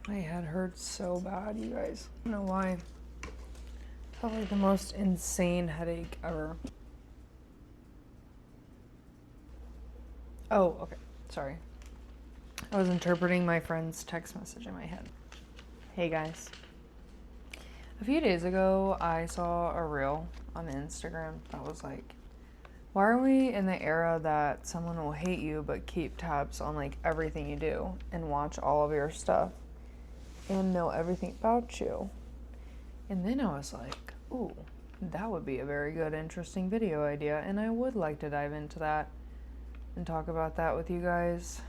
My head hurts so bad, you guys. I don't know why. Felt like the most insane headache ever. Oh, okay. Sorry. I was interpreting my friend's text message in my head. Hey guys. A few days ago, I saw a reel on Instagram that was like, why are we in the era that someone will hate you but keep tabs on like everything you do and watch all of your stuff and know everything about you? And then I was like, ooh, that would be a very good, interesting video idea, and I would like to dive into that and talk about that with you guys.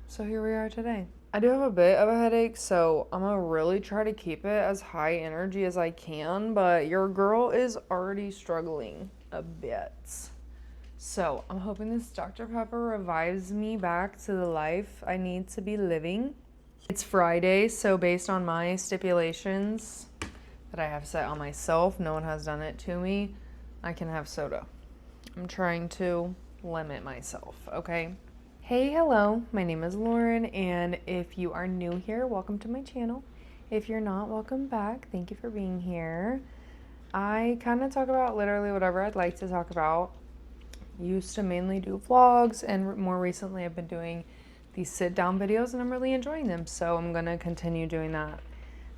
So here we are today. I do have a bit of a headache, so I'm gonna really try to keep it as high energy as I can, but your girl is already struggling a bit. So I'm hoping this Dr. Pepper revives me back to the life I need to be living. It's Friday, so based on my stipulations that I have set on myself, no one has done it to me, I can have soda. I'm trying to limit myself, okay? Hey, hello, my name is Lauren, and if you are new here, welcome to my channel. If you're not, welcome back. Thank you for being here. I kind of talk about literally whatever I'd like to talk about. Used to mainly do vlogs, and more recently I've been doing these sit-down videos, and I'm really enjoying them, so I'm gonna continue doing that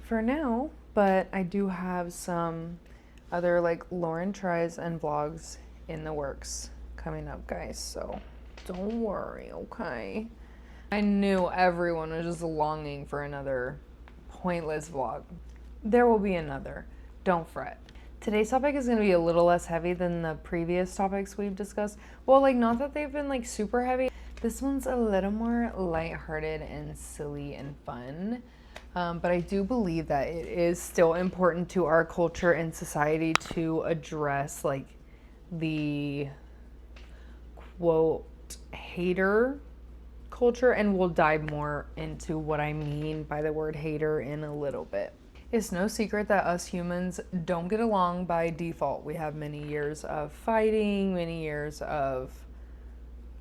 for now. But I do have some other like Lauren tries and vlogs in the works coming up, guys, so don't worry, okay? I knew everyone was just longing for another pointless vlog. There will be another, don't fret. Today's topic is going to be a little less heavy than the previous topics we've discussed. Well, like, not that they've been like super heavy. This one's a little more lighthearted and silly and fun. But I do believe that it is still important to our culture and society to address like the quote hater culture, and we'll dive more into what I mean by the word hater in a little bit. It's no secret that us humans don't get along by default. We have many years of fighting, many years of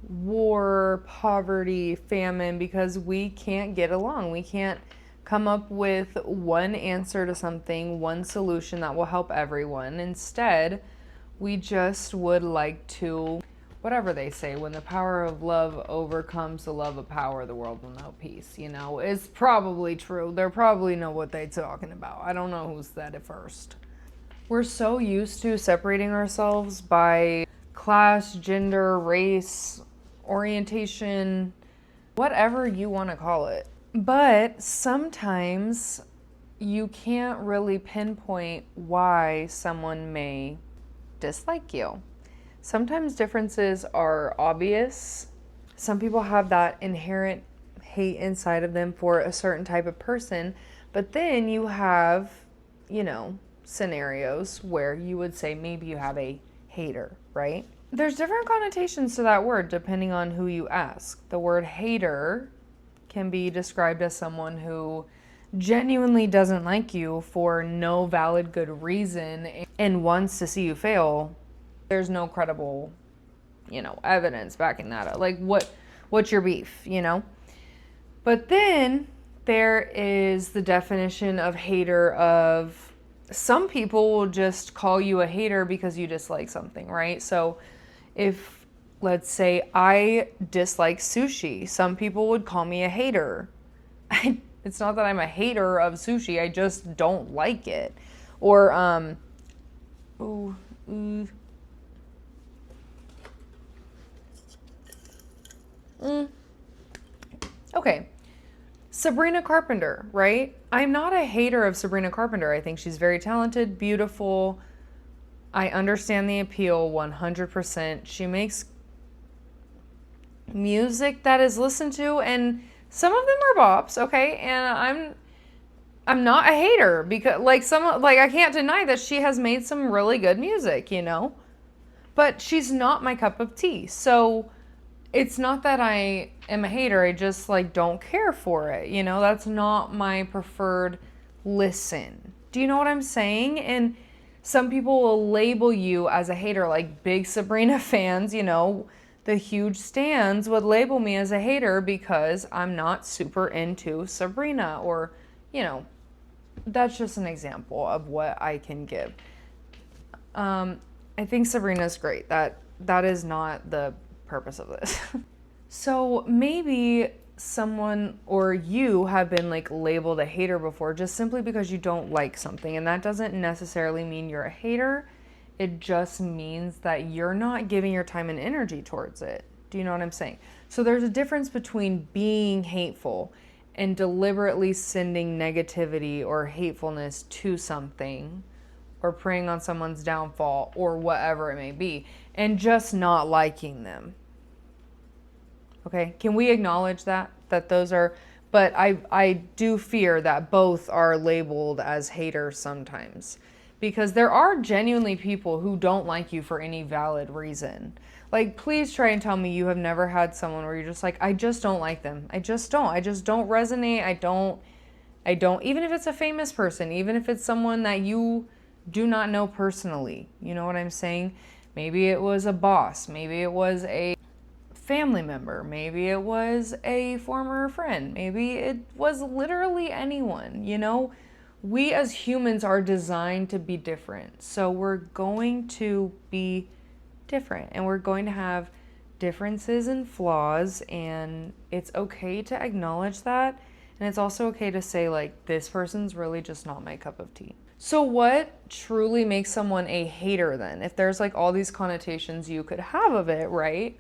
war, poverty, famine, because we can't get along. We can't come up with one answer to something, one solution that will help everyone. Instead, we just would like to, whatever they say, when the power of love overcomes the love of power, the world will know peace. You know, it's probably true. They probably know what they're talking about. I don't know who said it first. We're so used to separating ourselves by class, gender, race, orientation, whatever you want to call it. But sometimes you can't really pinpoint why someone may dislike you. Sometimes differences are obvious. Some people have that inherent hate inside of them for a certain type of person, but then you have, you know, scenarios where you would say maybe you have a hater, right? There's different connotations to that word depending on who you ask. The word hater can be described as someone who genuinely doesn't like you for no valid good reason and wants to see you fail. There's no credible, you know, evidence backing that up. Like, what's your beef, you know? But then there is the definition of hater of some people will just call you a hater because you dislike something, right? So if, let's say, I dislike sushi, some people would call me a hater. It's not that I'm a hater of sushi, I just don't like it. Or, okay, Sabrina Carpenter, right? I'm not a hater of Sabrina Carpenter. I think she's very talented, beautiful. I understand the appeal 100%. She makes music that is listened to, and some of them are bops, okay? And I'm not a hater because I can't deny that she has made some really good music, you know? But she's not my cup of tea. So it's not that I am a hater, I just like don't care for it, you know? That's not my preferred listen. Do you know what I'm saying? And some people will label you as a hater, like big Sabrina fans, you know, the huge stans would label me as a hater because I'm not super into Sabrina, or, you know, that's just an example of what I can give. I think Sabrina's great. That is not the purpose of this. So maybe someone or you have been like labeled a hater before just simply because you don't like something, and that doesn't necessarily mean you're a hater. It just means that you're not giving your time and energy towards it. Do you know what I'm saying? So there's a difference between being hateful and deliberately sending negativity or hatefulness to something, or preying on someone's downfall, or whatever it may be, and just not liking them. Okay, can we acknowledge that those are, but I do fear that both are labeled as haters sometimes, because there are genuinely people who don't like you for any valid reason. Like, please try and tell me you have never had someone where you're just like, I just don't like them. I just don't resonate. I don't, even if it's a famous person, even if it's someone that you do not know personally, you know what I'm saying? Maybe it was a boss, maybe it was a family member, maybe it was a former friend, maybe it was literally anyone, you know? We as humans are designed to be different. So we're going to be different, and we're going to have differences and flaws, and it's okay to acknowledge that. And it's also okay to say, like, this person's really just not my cup of tea. So what truly makes someone a hater then? If there's like all these connotations you could have of it, right?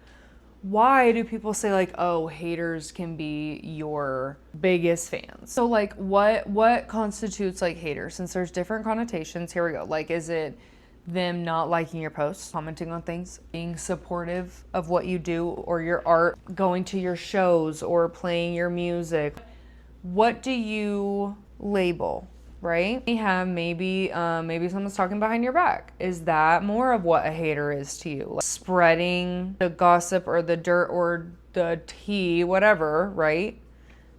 Why do people say like, oh, haters can be your biggest fans? So like what constitutes like haters? Since there's different connotations, here we go. Like, is it them not liking your posts, commenting on things, being supportive of what you do or your art, going to your shows or playing your music? What do you label? Right? We have maybe someone's talking behind your back. Is that more of what a hater is to you? Like spreading the gossip or the dirt or the tea, whatever, right?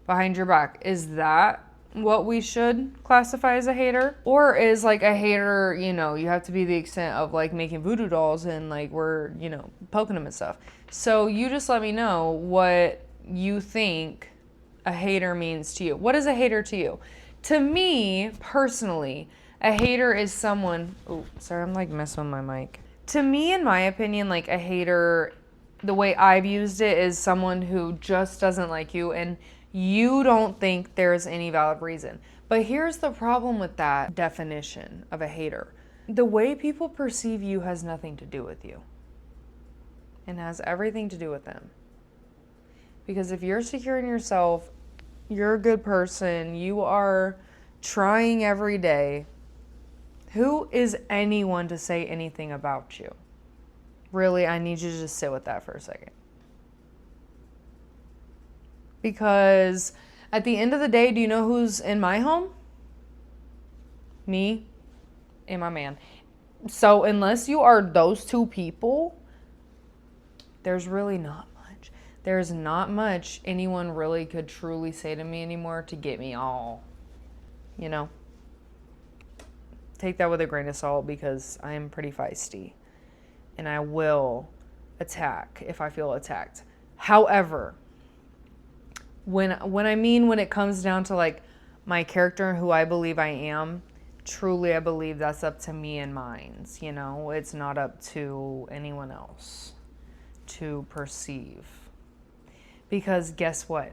Behind your back. Is that what we should classify as a hater? Or is like a hater, you know, you have to be the extent of like making voodoo dolls and like we're, you know, poking them and stuff. So you just let me know what you think a hater means to you. What is a hater to you? To me, personally, a hater is someone... Oh, sorry, I'm like messing with my mic. To me, in my opinion, like a hater, the way I've used it is someone who just doesn't like you and you don't think there's any valid reason. But here's the problem with that definition of a hater. The way people perceive you has nothing to do with you. And has everything to do with them. Because if you're secure in yourself, you're a good person, you are trying every day, who is anyone to say anything about you? Really, I need you to just sit with that for a second. Because at the end of the day, do you know who's in my home? Me and my man. So unless you are those two people, there's really not much. There's not much anyone really could truly say to me anymore to get me all, you know. Take that with a grain of salt because I am pretty feisty. And I will attack if I feel attacked. However, when it comes down to like my character and who I believe I am, truly I believe that's up to me and mine. You know, it's not up to anyone else to perceive. Because guess what?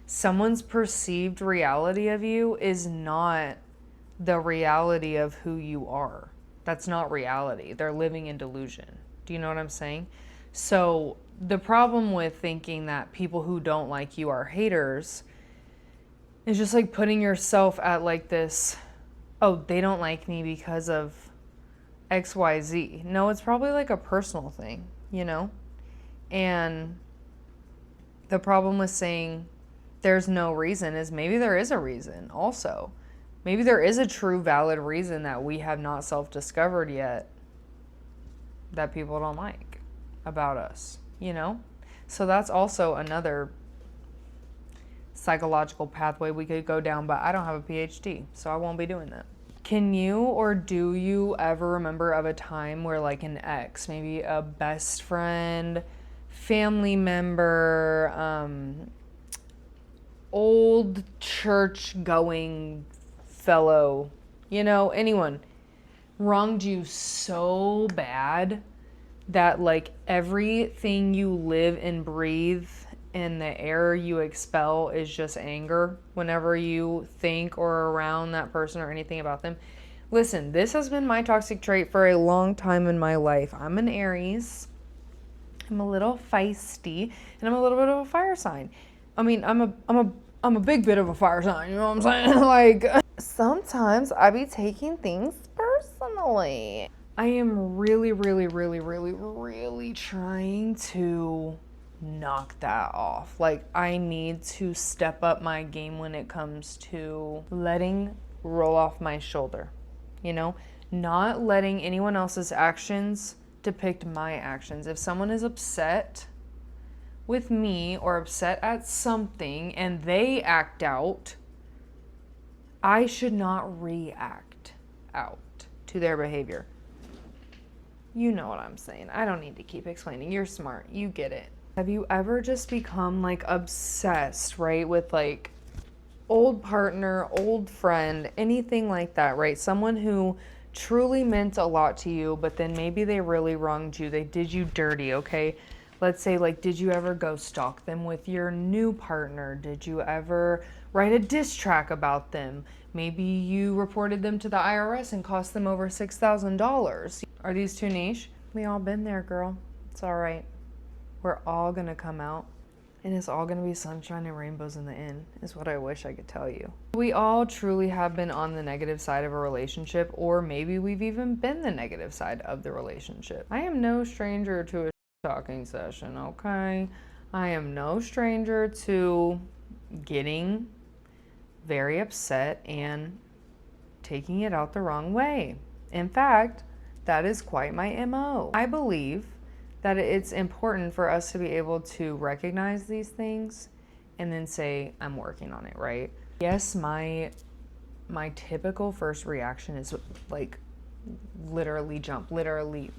Someone's perceived reality of you is not the reality of who you are. That's not reality. They're living in delusion. Do you know what I'm saying? So the problem with thinking that people who don't like you are haters is just like putting yourself at like this, oh, they don't like me because of XYZ. No, it's probably like a personal thing, you know? And the problem with saying there's no reason is maybe there is a reason also. Maybe there is a true valid reason that we have not self-discovered yet that people don't like about us, you know? So that's also another psychological pathway we could go down, but I don't have a PhD, so I won't be doing that. Can you or do you ever remember of a time where like an ex, maybe a best friend, family member, old church going fellow, you know, anyone wronged you so bad that like everything you live and breathe and the air you expel is just anger whenever you think or around that person or anything about them. Listen, this has been my toxic trait for a long time in my life. I'm an Aries. I'm a little feisty and I'm a little bit of a fire sign. I mean, I'm a big bit of a fire sign, you know what I'm saying? Like, sometimes I be taking things personally. I am really trying to knock that off. Like, I need to step up my game when it comes to letting roll off my shoulder, you know? Not letting anyone else's actions depict my actions. If someone is upset with me or upset at something and they act out, I should not react out to their behavior. You know what I'm saying. I don't need to keep explaining. You're smart. You get it. Have you ever just become like obsessed, right, with like old partner, old friend, anything like that, right? Someone who truly meant a lot to you, but then maybe they really wronged you. They did you dirty, okay? Let's say, like, did you ever go stalk them with your new partner? Did you ever write a diss track about them? Maybe you reported them to the IRS and cost them over $6,000. Are these too niche? We all been there, girl. It's all right. We're all gonna come out. And it's all gonna be sunshine and rainbows in the end, is what I wish I could tell you. We all truly have been on the negative side of a relationship, or maybe we've even been the negative side of the relationship. I am no stranger to a talking session, okay? I am no stranger to getting very upset and taking it out the wrong way. In fact, that is quite my MO. I believe that it's important for us to be able to recognize these things and then say, I'm working on it, right? Yes, my typical first reaction is like literally jump, literally,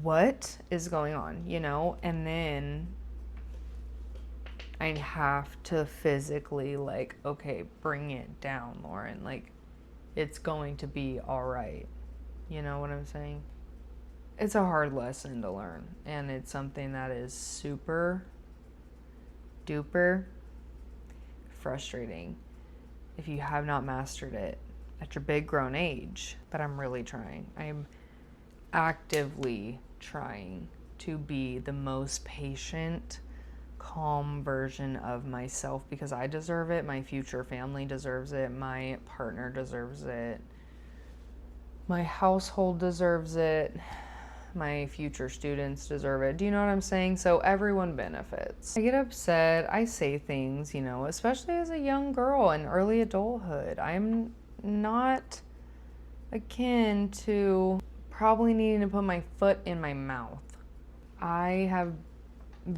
what is going on, you know? And then I have to physically like, okay, bring it down, Lauren. Like, it's going to be all right. You know what I'm saying? It's a hard lesson to learn, and it's something that is super duper frustrating if you have not mastered it at your big grown age. But I'm really trying. I'm actively trying to be the most patient, calm version of myself, because I deserve it, my future family deserves it, my partner deserves it, my household deserves it, my future students deserve it. Do you know what I'm saying? So everyone benefits. I get upset, I say things, you know, especially as a young girl in early adulthood. I'm not akin to probably needing to put my foot in my mouth. I have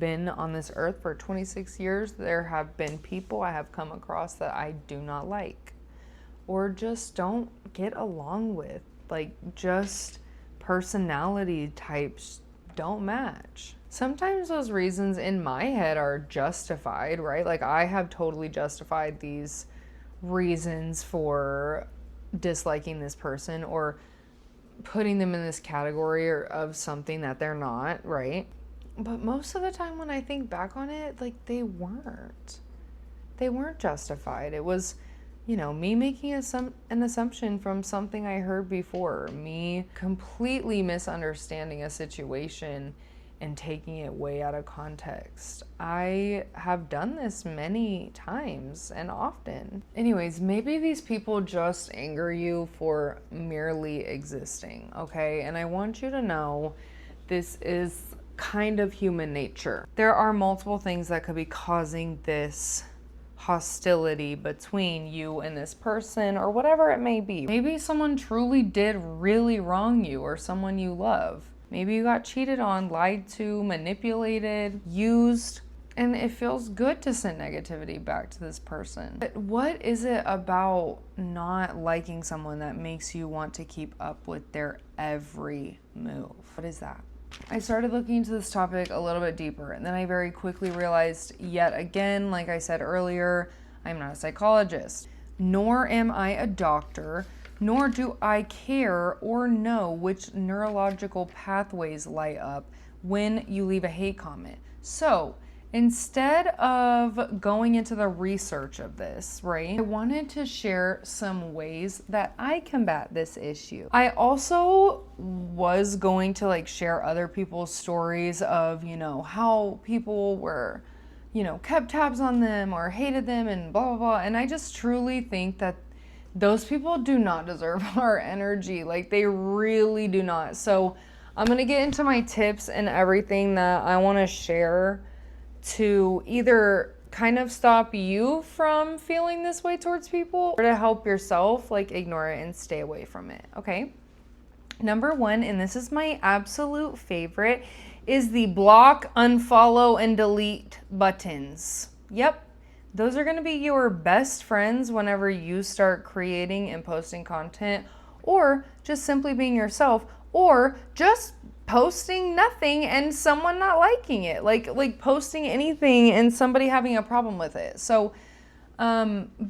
been on this earth for 26 years. There have been people I have come across that I do not like or just don't get along with. Like, just personality types don't match. Sometimes those reasons in my head are justified, right? Like, I have totally justified these reasons for disliking this person or putting them in this category of something that they're not, right? But most of the time when I think back on it, like, they weren't justified. It was, you know, me making an assumption from something I heard before, me completely misunderstanding a situation and taking it way out of context. I have done this many times and often. Anyways, maybe these people just anger you for merely existing, okay? And I want you to know this is kind of human nature. There are multiple things that could be causing this hostility between you and this person or whatever it may be. Maybe someone truly did really wrong you or someone you love. Maybe you got cheated on, lied to, manipulated, used, and it feels good to send negativity back to this person. But what is it about not liking someone that makes you want to keep up with their every move? What is that? I started looking into this topic a little bit deeper, and then I very quickly realized, yet again, like I said earlier, I'm not a psychologist, nor am I a doctor, nor do I care or know which neurological pathways light up when you leave a hate comment. So instead of going into the research of this, right, I wanted to share some ways that I combat this issue. I also was going to like share other people's stories of, how people were, kept tabs on them or hated them and blah, blah, blah. And I just truly think that those people do not deserve our energy. Like, they really do not. So I'm going to get into my tips and everything that I want to share to either kind of stop you from feeling this way towards people or to help yourself, like, ignore it and stay away from it, okay? Number one, and this is my absolute favorite, is the block, unfollow, and delete buttons. Yep, those are going to be your best friends whenever you start creating and posting content, or just simply being yourself, or just posting nothing and someone not liking it, like posting anything and somebody having a problem with it. So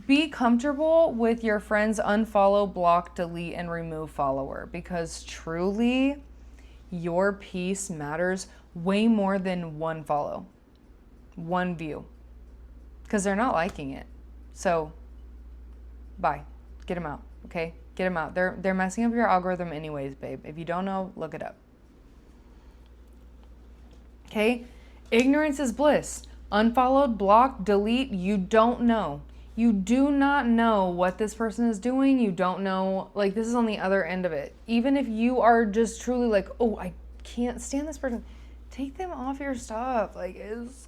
be comfortable with your friends unfollow, block, delete, and remove follower, because truly your peace matters way more than one follow, one view, because they're not liking it. So bye, get them out, okay? Get them out. They're messing up your algorithm anyways, babe. If you don't know, look it up. Okay, ignorance is bliss. Unfollowed, blocked, delete, you don't know. You do not know what this person is doing. You don't know, like, this is on the other end of it. Even if you are just truly like, oh, I can't stand this person, take them off your stuff. Like, it's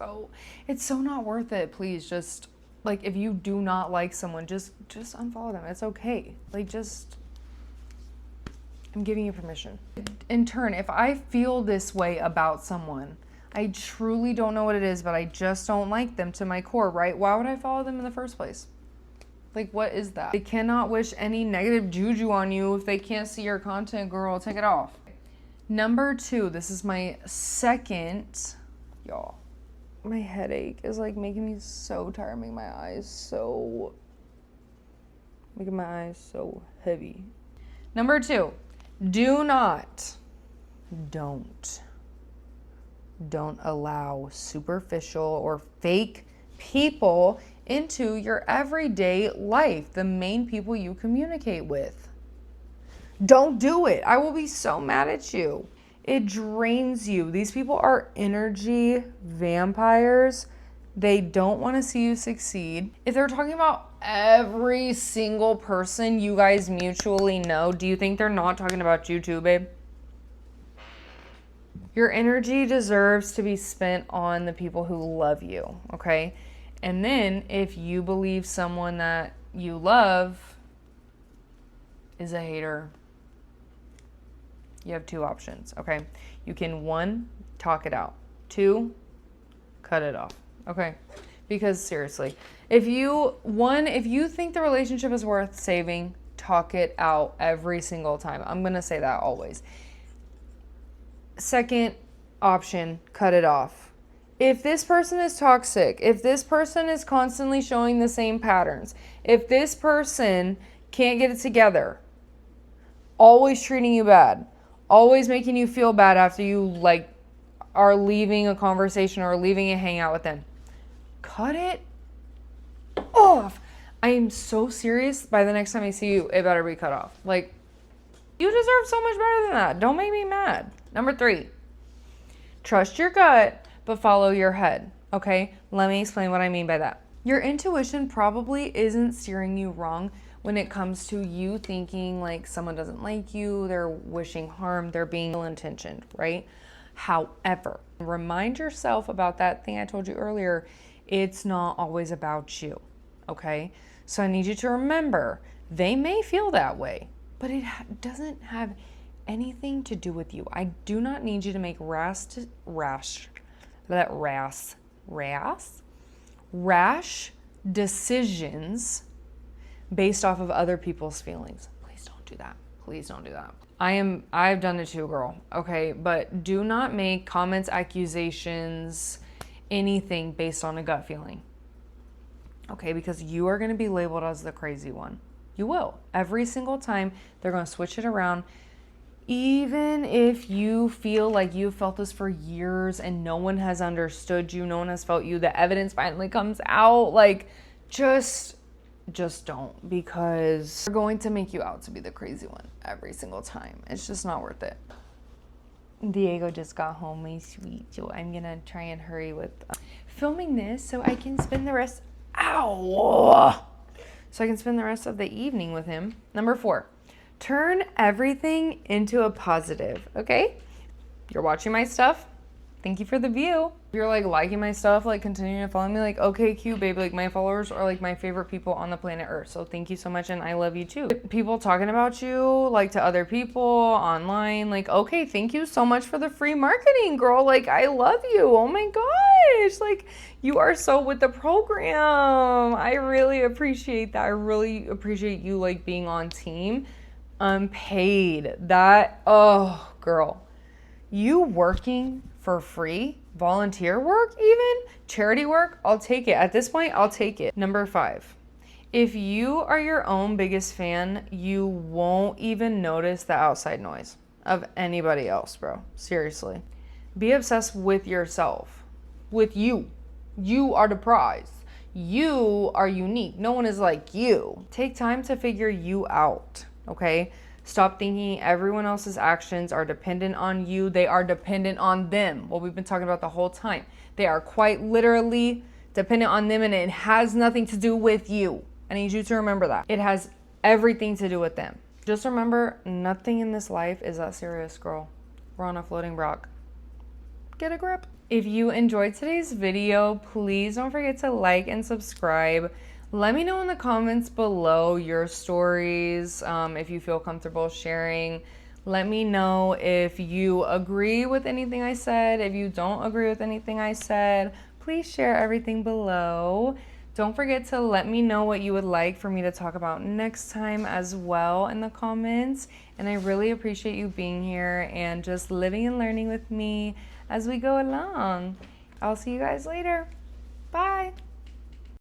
so not worth it. Please, just, like, if you do not like someone, just unfollow them. It's okay. Like, I'm giving you permission. In turn, if I feel this way about someone, I truly don't know what it is, but I just don't like them to my core, right? Why would I follow them in the first place? Like, what is that? They cannot wish any negative juju on you if they can't see your content, girl. Take it off. Number two, this is my second, y'all. My headache is like making me so tired, making my eyes so heavy. Number two, don't allow superficial or fake people into your everyday life, the main people you communicate with. Don't do it. I will be so mad at you. It drains you. These people are energy vampires. They don't want to see you succeed. If they're talking about every single person you guys mutually know, do you think they're not talking about you too, babe? Your energy deserves to be spent on the people who love you, okay? And then if you believe someone that you love is a hater, you have two options, okay? You can, 1, talk it out. 2, cut it off, okay? Because seriously, if you think the relationship is worth saving, talk it out every single time. I'm going to say that always. Second option, cut it off. If this person is toxic, if this person is constantly showing the same patterns, if this person can't get it together, always treating you bad, always making you feel bad after you like are leaving a conversation or leaving a hangout with them, cut it off. I am so serious. By the next time I see you, it better be cut off. Like, you deserve so much better than that. Don't make me mad. Number 3, trust your gut, but follow your head. Okay, let me explain what I mean by that. Your intuition probably isn't steering you wrong when it comes to you thinking like someone doesn't like you, they're wishing harm, they're being ill-intentioned, right? However, remind yourself about that thing I told you earlier. It's not always about you, okay? So I need you to remember, they may feel that way, but it doesn't have anything to do with you. I do not need you to make rash decisions based off of other people's feelings. Please don't do that. please don't do that. I've done it too, girl. Okay, but do not make comments, accusations, anything based on a gut feeling. Okay, because you are going to be labeled as the crazy one. You will. Every single time they're going to switch it around. Even if you feel like you've felt this for years and no one has understood you, no one has felt you, the evidence finally comes out, like, just don't, because they're going to make you out to be the crazy one every single time. It's just not worth it. Diego just got home, my sweet, so I'm gonna try and hurry with filming this so I can spend the rest, so I can spend the rest of the evening with him. Number 4, turn everything into a positive, okay? You're watching my stuff. Thank you for the view. If you're like liking my stuff, like continuing to follow me, like, okay, cute, babe. Like, my followers are like my favorite people on the planet Earth. So thank you so much, and I love you too. People talking about you, like, to other people online, like, okay, thank you so much for the free marketing, girl. Like, I love you. Oh my gosh. Like, you are so with the program. I really appreciate that. I really appreciate you, like, being on team. Unpaid. That, oh, girl. You working for free, volunteer work even, charity work, I'll take it. At this point, I'll take it. Number 5, if you are your own biggest fan, you won't even notice the outside noise of anybody else, bro. Seriously. Be obsessed with yourself, with you. You are the prize. You are unique. No one is like you. Take time to figure you out, okay? Stop thinking everyone else's actions are dependent on you. They are dependent on them. What we've been talking about the whole time. They are quite literally dependent on them, and it has nothing to do with you. I need you to remember that. It has everything to do with them. Just remember, nothing in this life is that serious, girl. We're on a floating rock. Get a grip. If you enjoyed today's video, please don't forget to like and subscribe. Let me know in the comments below your stories, if you feel comfortable sharing. Let me know if you agree with anything I said. If you don't agree with anything I said, please share everything below. Don't forget to let me know what you would like for me to talk about next time as well in the comments. And I really appreciate you being here and just living and learning with me as we go along. I'll see you guys later. Bye.